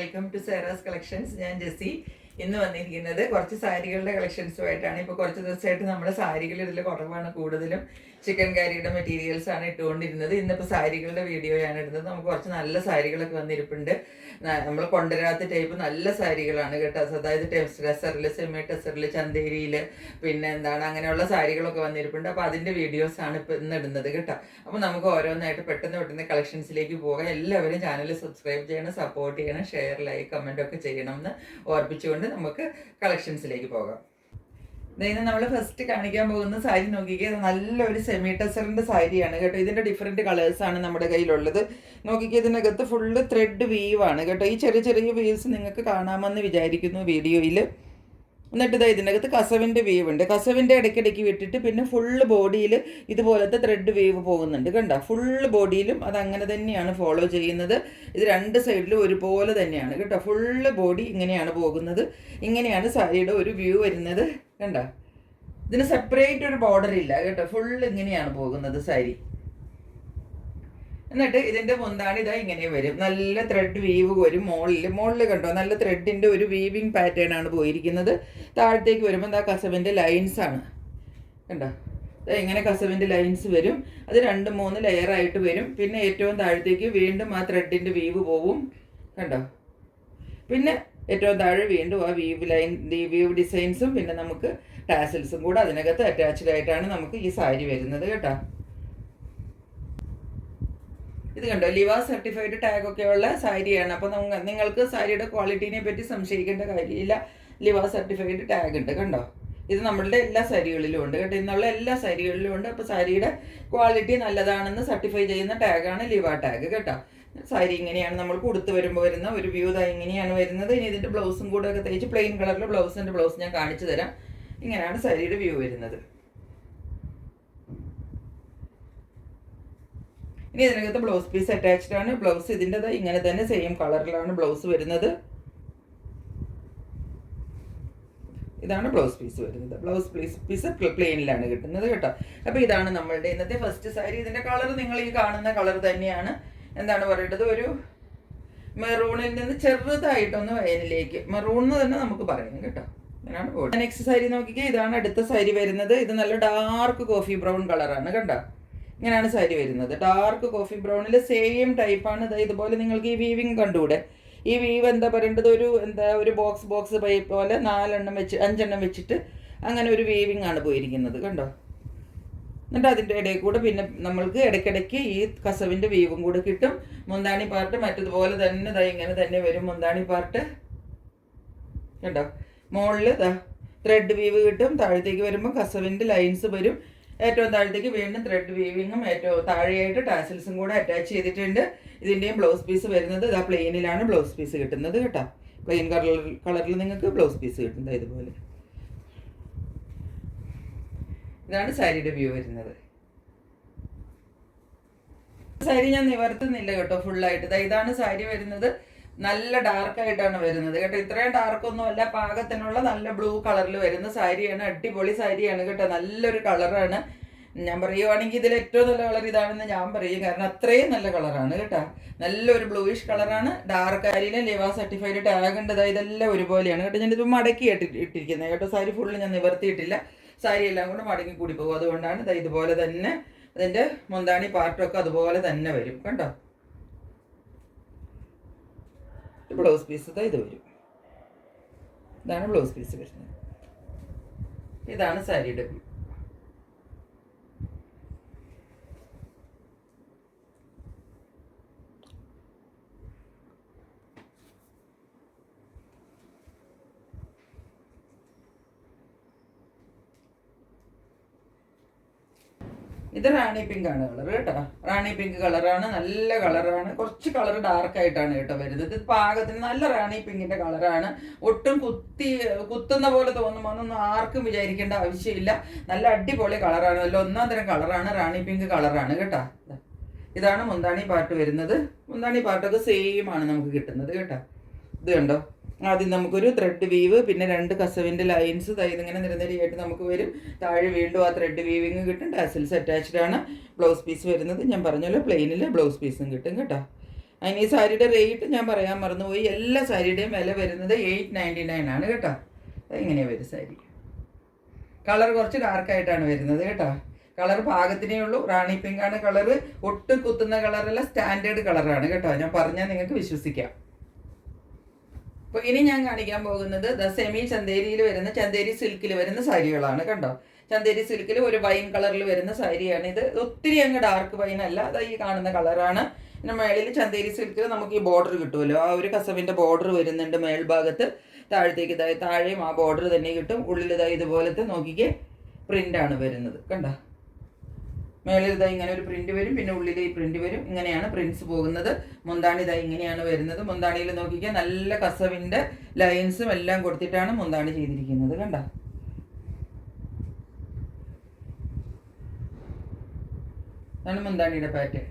Welcome to Sera's collections. ഞാൻ ജെസ്സി. ഇന്ന് വന്നിരിക്കുന്നത് കുറച്ച് സാരികളുടെ കളക്ഷൻസുമായിട്ടാണ്. ഇപ്പോൾ കുറച്ച് ദിവസമായിട്ട് നമ്മുടെ സാരികൾ ഇതിൽ കുറവാണ്, കൂടുതലും ചിക്കൻ കാരിയുടെ മെറ്റീരിയൽസ് ആണ് ഇട്ടുകൊണ്ടിരുന്നത്. ഇന്നിപ്പോൾ സാരികളുടെ വീഡിയോയാണ് ഇടുന്നത്. നമുക്ക് കുറച്ച് നല്ല സാരികളൊക്കെ വന്നിരിപ്പുണ്ട്. നമ്മൾ കൊണ്ടുവരാത്ത ടൈപ്പ് നല്ല സാരികളാണ് കേട്ടോ. അതായത് ടെസറിൽ, സെമി ടെസറിൽ, ചന്തേരിയിൽ, പിന്നെ എന്താണ് അങ്ങനെയുള്ള സാരികളൊക്കെ വന്നിരിപ്പുണ്ട്. അപ്പോൾ അതിൻ്റെ വീഡിയോസാണ് ഇപ്പോൾ ഇന്ന് ഇടുന്നത് കേട്ടോ. അപ്പോൾ നമുക്ക് ഓരോന്നായിട്ട് പെട്ടെന്ന് കളക്ഷൻസിലേക്ക് പോകാം. എല്ലാവരും ചാനൽ സബ്സ്ക്രൈബ് ചെയ്യണം, സപ്പോർട്ട് ചെയ്യണം, ഷെയർ, ലൈക്ക്, കമൻ്റ് ഒക്കെ ചെയ്യണം എന്ന് ഓർപ്പിച്ചുകൊണ്ട് നമുക്ക് കളക്ഷൻസിലേക്ക് പോകാം. ഇന്ന് നമ്മൾ ഫസ്റ്റ് കാണിക്കാൻ പോകുന്ന സാരി നോക്കിക്കേ, നല്ലൊരു സെമി ടെസറിൻ്റെ സാരിയാണ് കേട്ടോ. ഇതിൻ്റെ ഡിഫറെൻറ്റ് കളേഴ്സാണ് നമ്മുടെ കയ്യിലുള്ളത്. നോക്കിക്കേ, ഇതിനകത്ത് ഫുള്ള് ത്രെഡ് വീവാണ് കേട്ടോ. ഈ ചെറിയ ചെറിയ വീവ്സ് നിങ്ങൾക്ക് കാണാമെന്ന് വിചാരിക്കുന്നു വീഡിയോയിൽ. എന്നിട്ട് ഇതാ ഇതിനകത്ത് കസവിൻ്റെ വീവ് ഉണ്ട്. കസവിൻ്റെ ഇടയ്ക്കിടയ്ക്ക് വിട്ടിട്ട് പിന്നെ ഫുള്ള് ബോഡിയിൽ ഇതുപോലത്തെ ത്രെഡ് വീവ് പോകുന്നുണ്ട് കണ്ടോ. ഫുള്ള് ബോഡിയിലും അത് അങ്ങനെ തന്നെയാണ് ഫോളോ ചെയ്യുന്നത്. ഇത് രണ്ട് സൈഡിലും ഒരുപോലെ തന്നെയാണ് കേട്ടോ. ഫുള്ള് ബോഡി ഇങ്ങനെയാണ് പോകുന്നത്. ഇങ്ങനെയാണ് സാരിയുടെ ഒരു വ്യൂ വരുന്നത് കണ്ടോ. ഇതിന് സെപ്പറേറ്റ് ഒരു ബോർഡർ ഇല്ല കേട്ടോ. ഫുള്ള് ഇങ്ങനെയാണ് പോകുന്നത് സാരി. എന്നിട്ട് ഇതിൻ്റെ മുന്താണി ഇതാ ഇങ്ങനെ വരും. നല്ല ത്രെഡ് വീവ് വരും. മുകളിൽ കണ്ടോ, നല്ല ത്രെഡിൻ്റെ ഒരു വീവിങ് പാറ്റേൺ ആണ് പോയിരിക്കുന്നത്. താഴത്തേക്ക് വരുമ്പോൾ എന്താ കസവിൻ്റെ ലൈൻസ് ആണ് കണ്ടോ. ഇങ്ങനെ കസവിൻ്റെ ലൈൻസ് വരും. അത് 2-3 ലെയറായിട്ട് വരും. പിന്നെ ഏറ്റവും താഴത്തേക്ക് വീണ്ടും ആ ത്രെഡിൻ്റെ വീവ് പോവും കണ്ടോ. പിന്നെ ഏറ്റവും താഴെ വീണ്ടും ആ വീവ് ഡിസൈൻസും പിന്നെ നമുക്ക് ടാസൽസും കൂടെ അതിനകത്ത് അറ്റാച്ച്ഡ് ആയിട്ടാണ് നമുക്ക് ഈ സാരി വരുന്നത് കേട്ടോ. ഇത് കണ്ടോ, ലിവ സർട്ടിഫൈഡ് ടാഗൊക്കെ ഉള്ള സാരിയാണ്. അപ്പോൾ നിങ്ങൾക്ക് സാരിയുടെ ക്വാളിറ്റീനെ പറ്റി സംശയിക്കേണ്ട കാര്യമില്ല. ലിവ സർട്ടിഫൈഡ് ടാഗ് ഉണ്ട് കണ്ടോ. ഇത് നമ്മളുടെ എല്ലാ സാരികളിലും ഉണ്ട് കേട്ടോ. ഇന്നുള്ള എല്ലാ സാരികളിലും ഉണ്ട്. അപ്പോൾ സാരിയുടെ ക്വാളിറ്റി നല്ലതാണെന്ന് സർട്ടിഫൈ ചെയ്യുന്ന ടാഗാണ് ലിവ ടാഗ് കേട്ടോ. സാരി ഇങ്ങനെയാണ് നമ്മൾ കൊടുത്തു വരുമ്പോൾ വരുന്ന ഒരു വ്യൂ. ഇങ്ങനെയാണ് വരുന്നത്. ഇനി ഇതിൻ്റെ ബ്ലൗസും കൂടെ ഒക്കെ തയ്ച്ച് പ്ലെയിൻ കളറിൽ ബ്ലൗസ് ഞാൻ കാണിച്ചു തരാം. ഇങ്ങനെയാണ് സാരിയുടെ വ്യൂ വരുന്നത്. ഇനി ഇതിനകത്ത് ബ്ലൗസ് പീസ് അറ്റാച്ച്ഡ് ആണ്. ബ്ലൗസ് ഇതിൻ്റെത് ഇങ്ങനെ തന്നെ സെയിം കളറിലാണ് ബ്ലൗസ് വരുന്നത്. ഇതാണ് ബ്ലൗസ് പീസ് വരുന്നത്. ബ്ലൗസ് പീസ് പ്ലെയിനിലാണ് കിട്ടുന്നത് കേട്ടോ. അപ്പോൾ ഇതാണ് നമ്മളുടെ ഇന്നത്തെ ഫസ്റ്റ് സാരി. ഇതിൻ്റെ കളർ നിങ്ങൾ ഈ കാണുന്ന കളർ തന്നെയാണ്. എന്താണ് പറയേണ്ടത്, ഒരു മെറൂണിൽ നിന്ന് ചെറുതായിട്ടൊന്ന് വയനിലേക്ക് മെറൂൺ തന്നെ നമുക്ക് പറയാം കേട്ടോ. അങ്ങനെയാണ് പോകുന്നത്. നെക്സ്റ്റ് സാരി നോക്കിക്കേ, ഇതാണ് അടുത്ത സാരി വരുന്നത്. ഇത് നല്ല ഡാർക്ക് കോഫി ബ്രൗൺ കളറാണ് കണ്ടോ. ഇങ്ങനെയാണ് സാരി വരുന്നത്. ഡാർക്ക് കോഫി ബ്രൗണിൽ സെയിം ടൈപ്പാണ്. ഇതുപോലെ നിങ്ങൾക്ക് ഈ വീവിങ് കണ്ടുകൂടെ. ഈ വീവ് എന്താ പറയേണ്ടത്, ഒരു ബോക്സ് പൈപ്പ് പോലെ 5 വെച്ചിട്ട് അങ്ങനെ ഒരു വീവിങ് ആണ് പോയിരിക്കുന്നത് കണ്ടോ. എന്നിട്ട് അതിൻ്റെ ഇടയിൽ കൂടെ പിന്നെ നമ്മൾക്ക് ഇടയ്ക്കിടയ്ക്ക് ഈ കസവിൻ്റെ വീവും കൂടെ കിട്ടും. മുന്താണി പാർട്ട് മറ്റതുപോലെ തന്നെ ഇങ്ങനെ തന്നെ വരും. മുന്താണി പാർട്ട് കണ്ടോ. മുകളിൽ ത്രെഡ് വീവ് കിട്ടും. താഴത്തേക്ക് വരുമ്പോൾ കസവിൻ്റെ ലൈൻസ് വരും. ഏറ്റവും താഴത്തേക്ക് വീണ്ടും ത്രെഡ് വീവിങ്ങും ഏറ്റവും താഴെയായിട്ട് ടാസൽസും കൂടെ അറ്റാച്ച് ചെയ്തിട്ടുണ്ട്. ഇതിൻ്റെയും ബ്ലൗസ് പീസ് വരുന്നത് ഇതാ പ്ലെയിനിലാണ് ബ്ലൗസ് പീസ് കിട്ടുന്നത് കേട്ടോ. പ്ലെയിൻ കളറിൽ നിങ്ങൾക്ക് ബ്ലൗസ് പീസ് കിട്ടുന്നത് ഇതുപോലെ. ഇതാണ് സാരിയുടെ വ്യൂ വരുന്നത്. സാരി ഞാൻ നിവർത്തുന്നില്ല കേട്ടോ ഫുള്ളായിട്ട്. ഇതാണ് സാരി വരുന്നത്. നല്ല ഡാർക്കായിട്ടാണ് വരുന്നത് കേട്ടോ. ഇത്രയും ഡാർക്കൊന്നും അല്ല, പാകത്തിനുള്ള നല്ല ബ്ലൂ കളറിൽ വരുന്ന സാരിയാണ്. അടിപൊളി സാരിയാണ് കേട്ടോ. നല്ലൊരു കളറാണ്. ഞാൻ പറയുവാണെങ്കിൽ ഇതിൽ ഏറ്റവും നല്ല കളർ ഇതാണെന്ന് ഞാൻ പറയും. കാരണം അത്രയും നല്ല കളറാണ് കേട്ടോ. നല്ലൊരു ബ്ലൂയിഷ് കളറാണ്. ഡാർക്ക് ആരിലും ലിവ സർട്ടിഫൈഡ് ടാഗ് ഉണ്ട്. ഇതെല്ലാം ഒരുപോലെയാണ് കേട്ടോ. ഞാനിത് മടക്കി ഇട്ടിരിക്കുന്നത് കേട്ടോ. സാരി ഫുള്ള് ഞാൻ നിവർത്തിയിട്ടില്ല. സാരി എല്ലാം കൂടെ മടങ്ങി കൂടി പോകും. അതുകൊണ്ടാണ് ഇതുപോലെ തന്നെ അതിൻ്റെ മുന്താണി പാർട്ടൊക്കെ അതുപോലെ തന്നെ വരും കണ്ടോ. ബ്ലൗസ് പീസ് ഇത് വരും. ഇതാണ് ബ്ലൗസ് പീസ് വരുന്നത്. ഇതാണ് സാരിയുടെ വ്യൂ. ഇത് റാണി പിങ്ക് ആണ് കളർ കേട്ടോ. റാണി പിങ്ക് കളറാണ്. നല്ല കളറാണ്. കുറച്ച് കളർ ഡാർക്ക് ആയിട്ടാണ് കേട്ടോ വരുന്നത്. ഇത് പാകത്തിന് നല്ല റാണി പിങ്കിന്റെ കളറാണ്. ഒട്ടും കുത്തുന്ന പോലെ തോന്നുമോന്നൊന്നും ആർക്കും വിചാരിക്കേണ്ട ആവശ്യമില്ല. നല്ല അടിപൊളി കളറാണ്. നല്ല ഒന്നാം തരം കളറാണ്. റാണി പിങ്ക് കളറാണ് കേട്ടോ. ഇതാണ് മുന്താണി പാർട്ട് വരുന്നത്. മുന്താണി പാർട്ടൊക്കെ സെയിം ആണ് നമുക്ക് കിട്ടുന്നത് കേട്ടോ. ഇത് കണ്ടോ. ആദ്യം നമുക്കൊരു ത്രെഡ് വീവ്, പിന്നെ 2 കസവിൻ്റെ ലൈൻസ് ഇതിങ്ങനെ നിരനിരയായിട്ട് നമുക്ക് വരും. താഴെ വീണ്ടും ആ ത്രെഡ് വീവിങ് കിട്ടും. ടാസൽസ് അറ്റാച്ച്ഡ് ആണ്. ബ്ലൗസ് പീസ് വരുന്നത് ഞാൻ പറഞ്ഞല്ലോ പ്ലെയിനിൽ ബ്ലൗസ് പീസും കിട്ടും കേട്ടോ. അതിന് ഈ സാരിയുടെ റേറ്റ് ഞാൻ പറയാൻ മറന്നുപോയി. എല്ലാ സാരിയുടെയും വില വരുന്നത് 899 ആണ് കേട്ടോ. ഇങ്ങനെയാണ് വരും സാരി. കളർ കുറച്ച് ഡാർക്കായിട്ടാണ് വരുന്നത് കേട്ടോ. കളർ പാകത്തിനേ ഉള്ളൂ. റാണി പിങ്കാണ് കളറ്. ഒട്ടും കുത്തുന്ന കളറല്ല, സ്റ്റാൻഡേർഡ് കളറാണ് കേട്ടോ. ഞാൻ പറഞ്ഞാൽ നിങ്ങൾക്ക് വിശ്വസിക്കാം. അപ്പോൾ ഇനി ഞാൻ കാണിക്കാൻ പോകുന്നത് സെമി ചന്തേരിയിൽ വരുന്ന, ചന്തേരി സിൽക്കിൽ വരുന്ന സാരികളാണ് കണ്ടോ. ചന്തേരി സിൽക്കിൽ ഒരു വൈൻ കളറിൽ വരുന്ന സാരിയാണ് ഇത്. ഒത്തിരി അങ്ങ് ഡാർക്ക് വൈൻ അല്ല, അത് ഈ കാണുന്ന കളറാണ്. പിന്നെ മേളിൽ ചന്തേരി സിൽക്കിൽ നമുക്ക് ഈ ബോർഡർ കിട്ടുമല്ലോ, ആ ഒരു കസവിൻ്റെ ബോർഡർ വരുന്നുണ്ട് മേൽഭാഗത്ത്. താഴത്തേക്ക് താഴെയും ആ ബോർഡർ തന്നെ കിട്ടും. ഉള്ളിൽ ഇതുപോലത്തെ നോക്കിക്കേ പ്രിൻ്റാണ് വരുന്നത് കണ്ടോ. മേളിൽ ഇങ്ങനെ ഒരു പ്രിന്റ് വരും, പിന്നെ ഉള്ളിൽ ഈ പ്രിന്റ് വരും. ഇങ്ങനെയാണ് പ്രിന്റ്സ് പോകുന്നത്. മുന്താണി ഇങ്ങനെയാണ് വരുന്നത്. മുന്താണിയിൽ നോക്കിക്കാൻ നല്ല കസവിൻ്റെ ലൈൻസും എല്ലാം കൊടുത്തിട്ടാണ് മുന്താണി ചെയ്തിരിക്കുന്നത് കണ്ടോ. അതാണ് മുന്താണിയുടെ പാറ്റേൺ.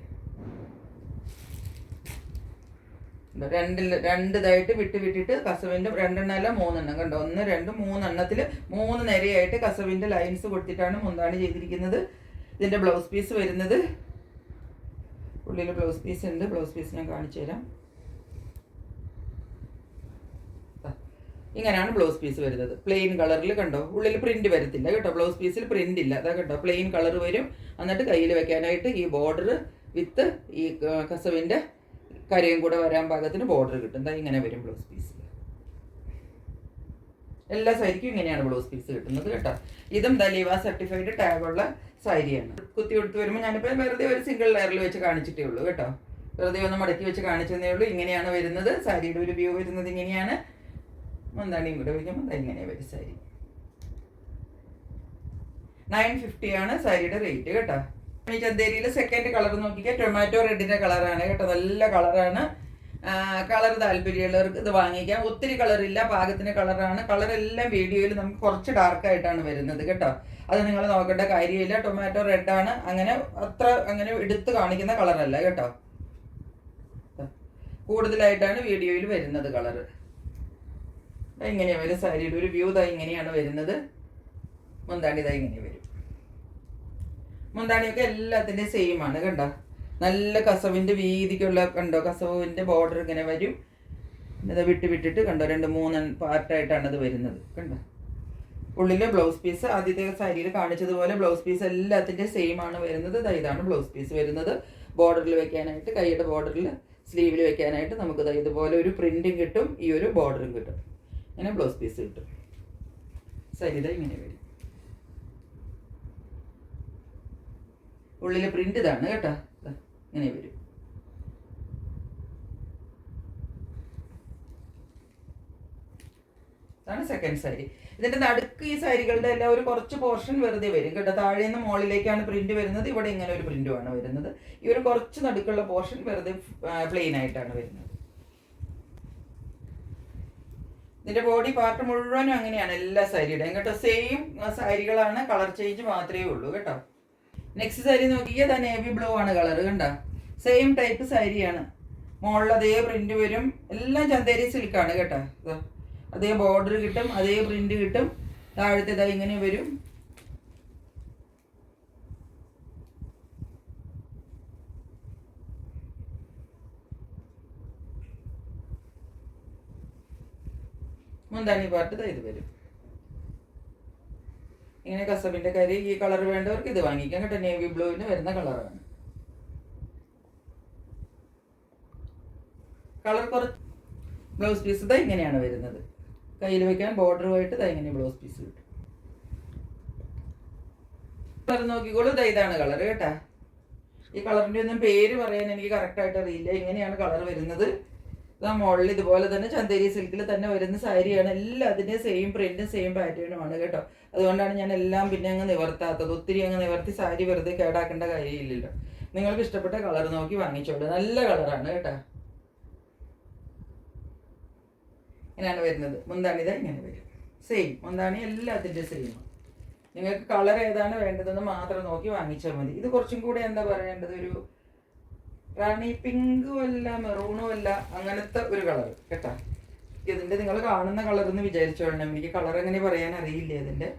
രണ്ടിതായിട്ട് വിട്ടിട്ട് കസവിൻ്റെ രണ്ടെണ്ണമല്ല മൂന്നെണ്ണം കണ്ടോ. 1 2 3 എണ്ണത്തിൽ 3 നിരയായിട്ട് കസവിൻ്റെ ലൈൻസ് കൊടുത്തിട്ടാണ് മുന്താണി ചെയ്തിരിക്കുന്നത്. ഇതിൻ്റെ ബ്ലൗസ് പീസ് വരുന്നത്, ഉള്ളിൽ ബ്ലൗസ് പീസ് ഉണ്ട്. ബ്ലൗസ് പീസ് ഞാൻ കാണിച്ചു തരാം. ഇങ്ങനെയാണ് ബ്ലൗസ് പീസ് വരുന്നത്. പ്ലെയിൻ കളറിൽ കണ്ടോ. ഉള്ളിൽ പ്രിന്റ് വരത്തില്ല കേട്ടോ. ബ്ലൗസ് പീസിൽ പ്രിന്റ് ഇല്ല. അതാ കേട്ടോ, പ്ലെയിൻ കളർ വരും. എന്നിട്ട് കയ്യിൽ വെക്കാനായിട്ട് ഈ ബോർഡർ വിത്ത് ഈ കസവിൻ്റെ കരയും കൂടെ വരാൻ പാകത്തിന് ബോർഡർ കിട്ടും. ഇങ്ങനെ വരും ബ്ലൗസ് പീസ്. എല്ലാ സാരിക്കും ഇങ്ങനെയാണ് ബ്ലൗസ് പീസ് കിട്ടുന്നത് കേട്ടോ. ഇതും ലീവ സർട്ടിഫൈഡ് ടാഗുള്ള സാരിയാണ്. കുത്തി കൊടുത്ത് വരുമ്പോൾ ഞാനിപ്പോൾ വെറുതെ ഒരു സിംഗിൾ ലെയറിൽ വെച്ച് കാണിച്ചിട്ടേ ഉള്ളൂ കേട്ടോ. വെറുതെ ഒന്ന് മടക്കി വെച്ച് കാണിച്ചതേ ഉള്ളൂ. ഇങ്ങനെയാണ് വരുന്നത്. സാരിയുടെ ഒരു വ്യൂ വരുന്നത് ഇങ്ങനെയാണ്. മുന്താണിയും കൂടെ വയ്ക്കുമ്പോൾ ഇങ്ങനെ വരും സാരി. 950 ആണ് സാരിയുടെ റേറ്റ് കേട്ടോ. ഈ ചന്തേരിയിൽ സെക്കൻഡ് കളർ നോക്കിയാൽ ടൊമാറ്റോ റെഡിൻ്റെ കളറാണ് കേട്ടോ. നല്ല കളറാണ്. കളർ താല്പര്യമുള്ളവർക്ക് ഇത് വാങ്ങിക്കാം. ഒത്തിരി കളറില്ല, പാകത്തിന് കളറാണ്. കളറെല്ലാം വീഡിയോയിൽ നമുക്ക് കുറച്ച് ഡാർക്കായിട്ടാണ് വരുന്നത് കേട്ടോ. അത് നിങ്ങൾ നോക്കേണ്ട കാര്യമില്ല. ടൊമാറ്റോ റെഡാണ്. അങ്ങനെ എടുത്ത് കാണിക്കുന്ന കളറല്ല കേട്ടോ. കൂടുതലായിട്ടാണ് വീഡിയോയിൽ വരുന്നത് കളറ്. ഇങ്ങനെയാണ് വരും സാരിയുടെ ഒരു വ്യൂ. ഇങ്ങനെയാണ് വരുന്നത്. മുന്താണി ഇങ്ങനെ വരും. മുന്താണിയൊക്കെ എല്ലാത്തിൻ്റെയും സെയിം ആണ് കണ്ടോ. നല്ല കസവിൻ്റെ വീതിക്കുള്ള കണ്ടോ. കസവിൻ്റെ ബോർഡർ ഇങ്ങനെ വരും. ഇത് വിട്ടിട്ട് കണ്ടോ 2 3 പാർട്ടായിട്ടാണ് അത് വരുന്നത് കണ്ടോ. ഉള്ളിൽ ബ്ലൗസ് പീസ് ആദ്യത്തെ സാരിയിൽ കാണിച്ചതുപോലെ ബ്ലൗസ് പീസ് എല്ലാത്തിൻ്റെ സെയിം ആണ് വരുന്നത്. ഇതാണ് ബ്ലൗസ് പീസ് വരുന്നത്. ബോർഡറിൽ വെക്കാനായിട്ട്, കൈയുടെ ബോർഡറിൽ സ്ലീവിൽ വെക്കാനായിട്ട് നമുക്ക് ഇതുപോലെ ഒരു പ്രിൻറ്റും കിട്ടും, ഈ ഒരു ബോർഡറും കിട്ടും. ഇങ്ങനെ ബ്ലൗസ് പീസ് കിട്ടും. സാരി ഇങ്ങനെ വരും. ഉള്ളിൽ പ്രിന്റ് ഇതാണ് കേട്ടോ. ഇങ്ങനെ വരും. ഇതാണ് സെക്കൻഡ് സാരി. ഇതിൻ്റെ നടുക്ക് ഈ സാരികളുടെ എല്ലാം ഒരു കുറച്ച് പോർഷൻ വെറുതെ വരും കേട്ടോ. താഴെ നിന്ന് മുകളിലേക്കാണ് പ്രിന്റ് വരുന്നത്. ഇവിടെ ഇങ്ങനെ ഒരു പ്രിന്റുമാണ് വരുന്നത്. ഈ ഒരു കുറച്ച് നടുക്കുള്ള പോർഷൻ വെറുതെ പ്ലെയിൻ ആയിട്ടാണ് വരുന്നത്. ഇതിൻ്റെ ബോഡി പാർട്ട് മുഴുവനും അങ്ങനെയാണ് എല്ലാ സാരിയുടെയും കേട്ടോ. സെയിം സാരികളാണ്, കളർ ചേഞ്ച് മാത്രമേ ഉള്ളൂ കേട്ടോ. നെക്സ്റ്റ് സാരി നോക്കിയാൽ നേവി ബ്ലൂ ആണ് കളർ കണ്ടോ. സെയിം ടൈപ്പ് സാരിയാണ്. മുകളിൽ അതേ പ്രിന്റ് വരും. എല്ലാം ചന്തേരി സിൽക്കാണ് കേട്ടോ. അതേ ബോർഡർ കിട്ടും, അതേ പ്രിന്റ് കിട്ടും. താഴത്തെ ഇങ്ങനെ വരും. മുന്താണി പാർട്ട് ഇത് വരും. ഇങ്ങനെ കസവിൻ്റെ കരി. ഈ കളർ വേണ്ടവർക്ക് ഇത് വാങ്ങിക്കാം കേട്ടോ. നേവി ബ്ലൂവിന് വരുന്ന കളറാണ്. കളർ കുറച്ച് ബ്ലൗസ് പീസ് ഇങ്ങനെയാണ് വരുന്നത്. കയ്യിൽ വെക്കാൻ ബോർഡറുമായിട്ട് ഇങ്ങനെ ബ്ലൗസ് പീസ് കിട്ടും. കളർ നോക്കിക്കോളൂ. ഇതാണ് കളർ കേട്ടാ. ഈ കളറിൻ്റെ ഒന്നും പേര് പറയാൻ എനിക്ക് കറക്റ്റായിട്ട് അറിയില്ല. ഇങ്ങനെയാണ് കളർ വരുന്നത്. മുകളിൽ ഇതുപോലെ തന്നെ ചന്തേരി സിൽക്കിൽ തന്നെ വരുന്ന സാരിയാണ്. എല്ലാത്തിൻ്റെയും സെയിം പ്രിന്റും സെയിം പാറ്റേണുമാണ് കേട്ടോ. അതുകൊണ്ടാണ് ഞാൻ എല്ലാം പിന്നെ അങ്ങ് നിവർത്താത്തത്. ഒത്തിരി അങ്ങ് നിവർത്തി സാരി വെറുതെ കേടാക്കേണ്ട കാര്യമില്ലല്ലോ. നിങ്ങൾക്ക് ഇഷ്ടപ്പെട്ട കളർ നോക്കി വാങ്ങിച്ചോളൂ. നല്ല കളറാണ് കേട്ടോ. ഇങ്ങനെയാണ് വരുന്നത്. മുന്താണി ഇങ്ങനെ വരും. സെയിം മുന്താണി എല്ലാത്തിൻ്റെ സെയിം. നിങ്ങൾക്ക് കളർ ഏതാണ് വേണ്ടതെന്ന് മാത്രം നോക്കി വാങ്ങിച്ചാൽ മതി. ഇത് കുറച്ചും കൂടെ എന്താ പറയേണ്ടത്, ഒരു റാണി പിങ്കും അല്ല മെറൂണും അല്ല, അങ്ങനത്തെ ഒരു കളർ കേട്ടോ. ഇതിൻ്റെ നിങ്ങൾ കാണുന്ന കളർ എന്ന് വിചാരിച്ചോളണം. എനിക്ക് കളർ എങ്ങനെ പറയാൻ അറിയില്ല. ഇതിൻ്റെ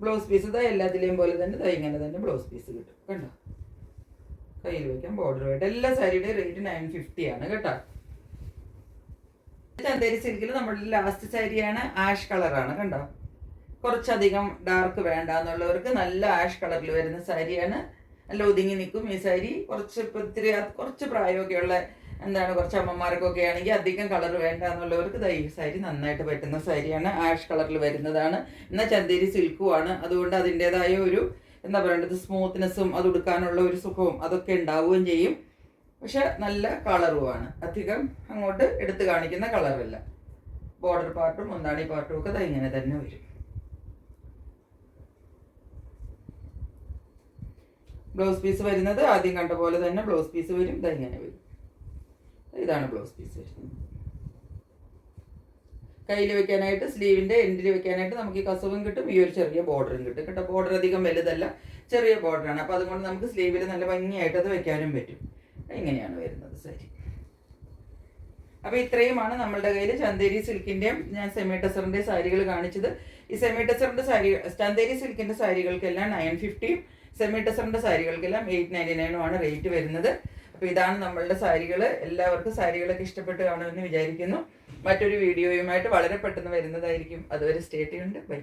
ബ്ലൗസ് പീസ് ഇതാ എല്ലാത്തിലെയും പോലെ തന്നെ ഇതാ ഇങ്ങനെ തന്നെ ബ്ലൗസ് പീസ് കിട്ടും കണ്ടോ. കയ്യിൽ വയ്ക്കാം ബോർഡറുമായിട്ട്. എല്ലാ സാരിയുടെ റേറ്റ് 950 ആണ് കേട്ടോ. ചന്തേരി സിൽക്കിൽ നമ്മുടെ ലാസ്റ്റ് സാരിയാണ്, ആഷ് കളറാണ് കണ്ടോ. കുറച്ചധികം ഡാർക്ക് വേണ്ട എന്നുള്ളവർക്ക് നല്ല ആഷ് കളറിൽ വരുന്ന സാരിയാണ്. നല്ല ഒതുങ്ങി നിൽക്കും ഈ സാരി. കുറച്ച് പ്രായമൊക്കെയുള്ള കുറച്ച് അമ്മമാർക്കൊക്കെ ആണെങ്കിൽ അധികം കളർ വേണ്ട എന്നുള്ളവർക്ക് ഈ സാരി നന്നായിട്ട് പറ്റുന്ന സാരിയാണ്. ആഷ് കളറിൽ വരുന്നതാണ്. എന്നാൽ ചന്തേരി സിൽക്കുമാണ്. അതുകൊണ്ട് അതിൻ്റെതായ ഒരു സ്മൂത്ത്നെസ്സും അത് ഉടുക്കാനുള്ള ഒരു സുഖവും അതൊക്കെ ഉണ്ടാവുകയും ചെയ്യും. പക്ഷെ നല്ല കളറുമാണ്. അധികം അങ്ങോട്ട് എടുത്ത് കാണിക്കുന്ന കളറല്ല. ബോർഡർ പാർട്ടും മുന്താണി പാർട്ടും ഒക്കെ ഇങ്ങനെ തന്നെ വരും. ബ്ലൗസ് പീസ് വരുന്നത് ആദ്യം കണ്ട പോലെ തന്നെ ബ്ലൗസ് പീസ് വരും. ഇങ്ങനെ വരും. ഇതാണ് ബ്ലൗസ് പീസ് വരുന്നത്. കയ്യിൽ വെക്കാനായിട്ട് സ്ലീവിൻ്റെ എൻഡിൽ വെക്കാനായിട്ട് നമുക്ക് ഈ കസവും കിട്ടും, ഈ ഒരു ചെറിയ ബോർഡറും കിട്ടും കേട്ടോ. ബോർഡർ അധികം വലുതല്ല, ചെറിയ ബോർഡറാണ്. അപ്പോൾ അതുകൊണ്ട് നമുക്ക് സ്ലീവിൽ നല്ല ഭംഗിയായിട്ട് അത് വെക്കാനും പറ്റും. ഇങ്ങനെയാണ് വരുന്നത് സാരി. അപ്പോൾ ഇത്രയുമാണ് നമ്മളുടെ കയ്യിൽ ചന്തേരി സിൽക്കിൻ്റെയും ഞാൻ സെമി ടെസറിൻ്റെ സാരികൾ കാണിച്ചത്. ഈ സെമി ടെസറിൻ്റെ ചന്തേരി സിൽക്കിൻ്റെ സാരികൾക്കെല്ലാം 950, സെമി ടെസറിൻ്റെ സാരികൾക്കെല്ലാം 899 റേറ്റ് വരുന്നത്. അപ്പോൾ ഇതാണ് നമ്മളുടെ സാരികൾ. എല്ലാവർക്കും സാരികളൊക്കെ ഇഷ്ടപ്പെട്ട് കാണുമെന്ന് വിചാരിക്കുന്നു. മറ്റൊരു വീഡിയോയുമായിട്ട് വളരെ പെട്ടെന്ന് വരുന്നതായിരിക്കും. അതുവരെ സ്റ്റേ ട്യൂൺഡ്. ബൈ.